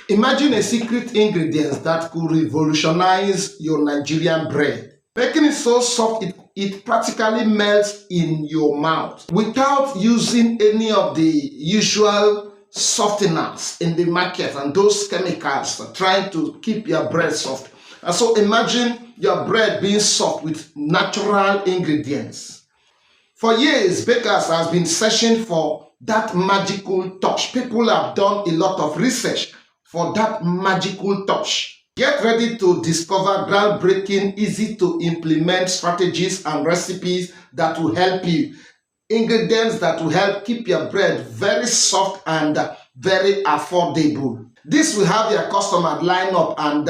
Imagine a secret ingredient that could revolutionize your Nigerian bread, making it so soft it practically melts in your mouth without using any of the usual softeners in the market and those chemicals trying to keep your bread soft. And so imagine your bread being soft with natural ingredients. For years, bakers have been searching for that magical touch. People have done a lot of research for that magical touch. Get ready to discover groundbreaking, easy to implement strategies and recipes that will help you. Ingredients that will help keep your bread very soft and very affordable. This will have your customer line up and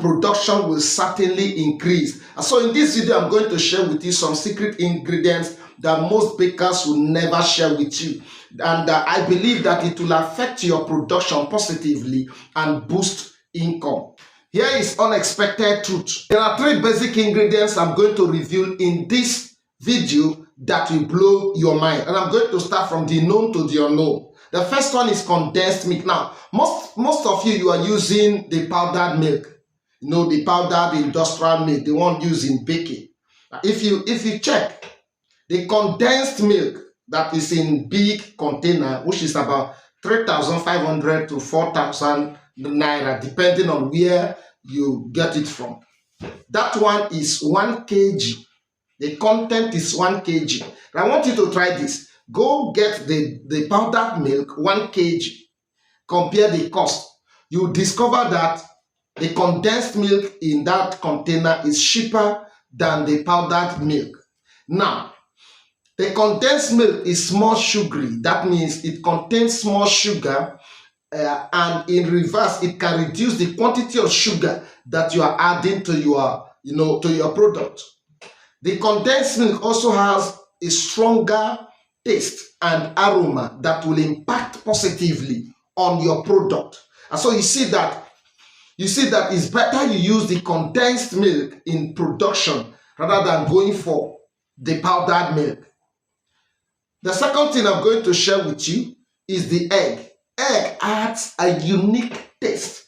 production will certainly increase. And so in this video, I'm going to share with you some secret ingredients that most bakers will never share with you. And I believe that it will affect your production positively and boost income. Here is unexpected truth. There are 3 basic ingredients I'm going to reveal in this video that will blow your mind. And I'm going to start from the known to the unknown. The first one is condensed milk. Now, most of you are using the powdered milk. The powdered industrial milk, the one used in baking. If you check, the condensed milk that is in big container, which is about 3,500 to 4,000 naira, depending on where you get it from. That one is 1 kg. The content is 1 kg. I want you to try this. Go get the powdered milk, 1 kg. Compare the cost. You discover that the condensed milk in that container is cheaper than the powdered milk. Now, the condensed milk is more sugary. That means it contains more sugar, and in reverse, it can reduce the quantity of sugar that you are adding to your, to your product. The condensed milk also has a stronger taste and aroma that will impact positively on your product. And so you see that it's better you use the condensed milk in production rather than going for the powdered milk. The second thing I'm going to share with you is the egg. Egg adds a unique taste.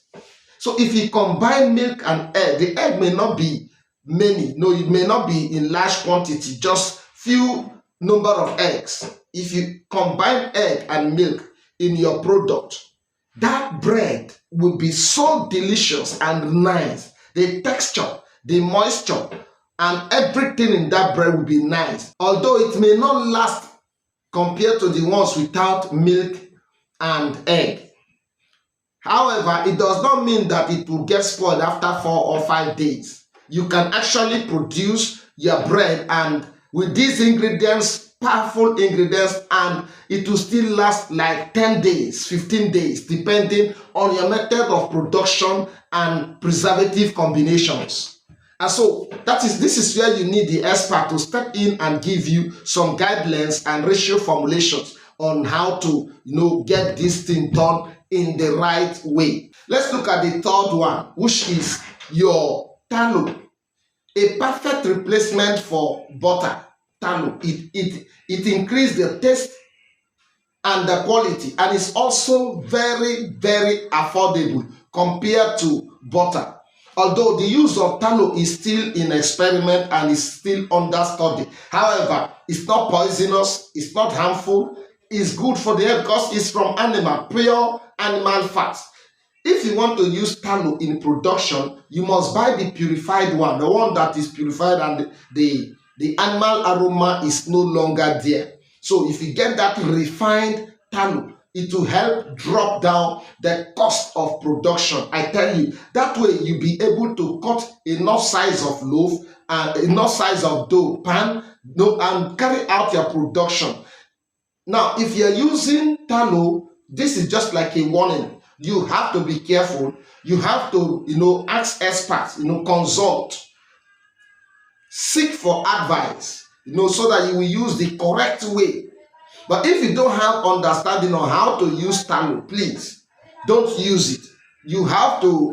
So if you combine milk and egg, the egg may not be many. No, it may not be in large quantity, just few number of eggs. If you combine egg and milk in your product, that bread will be so delicious and nice. The texture, the moisture, and everything in that bread will be nice. Although it may not last compared to the ones without milk and egg. However, it does not mean that it will get spoiled after 4 or 5 days. You can actually produce your bread and with these ingredients, powerful ingredients, and it will still last like 10 days, 15 days, depending on your method of production and preservative combinations. And so this is where you need the expert to step in and give you some guidelines and ratio formulations on how to get this thing done in the right way. Let's look at the third one, which is your tallow. A perfect replacement for butter. Tallow. It increases the taste and the quality, and it's also very, very affordable compared to butter. Although the use of tallow is still in experiment and is still under study. However, it's not poisonous, it's not harmful, it's good for the health because it's from animal, pure animal fats. If you want to use tallow in production, you must buy the purified one, the one that is purified and the animal aroma is no longer there. So if you get that refined tallow, it will help drop down the cost of production. I tell you, that way you'll be able to cut enough size of loaf and enough size of dough pan and carry out your production. Now, if you're using tallow, this is just like a warning. You have to be careful. You have to, ask experts, consult, seek for advice, so that you will use the correct way. But if you don't have understanding on how to use tallow, please don't use it. You have to,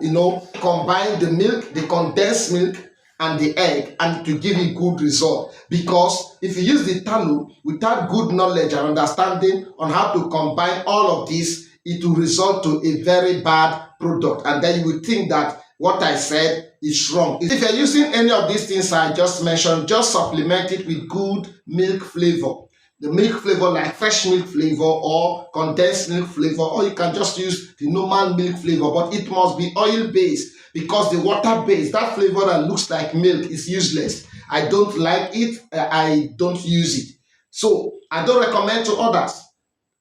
combine the milk, the condensed milk, and the egg, and to give you good result. Because if you use the tallow without good knowledge and understanding on how to combine all of this, it will result to a very bad product, and then you will think that what I said is wrong. If you're using any of these things I just mentioned, just supplement it with good milk flavor. The milk flavor like fresh milk flavor or condensed milk flavor, or you can just use the normal milk flavor, but it must be oil based, because the water based, that flavor that looks like milk, is useless. I don't like it. I don't use it. So I don't recommend to others.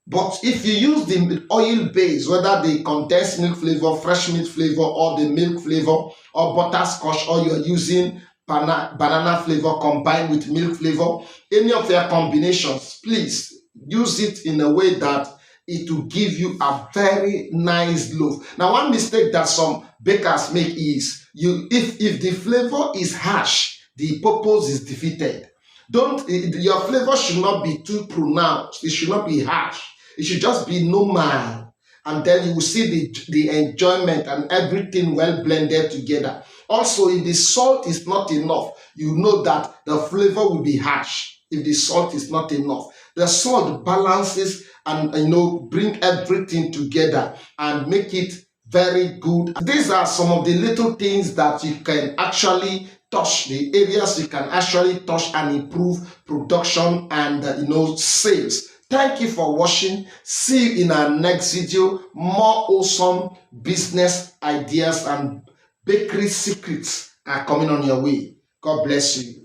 But if you use the oil base, whether the condensed milk flavor, fresh milk flavor, or the milk flavor, or butterscotch, or you're using banana flavor combined with milk flavor, any of their combinations, please use it in a way that it will give you a very nice loaf. Now, one mistake that some bakers make is if the flavor is harsh, the purpose is defeated. Your flavor should not be too pronounced. It should not be harsh. It should just be normal. And then you will see the enjoyment and everything well blended together. Also, if the salt is not enough, you know that the flavor will be harsh. If the salt is not enough, the salt balances and bring everything together and make it very good. These are some of the little things that you can actually touch, the areas you can actually touch and improve production and sales. Thank you for watching. See you in our next video. More awesome business ideas and bakery secrets are coming on your way. God bless you.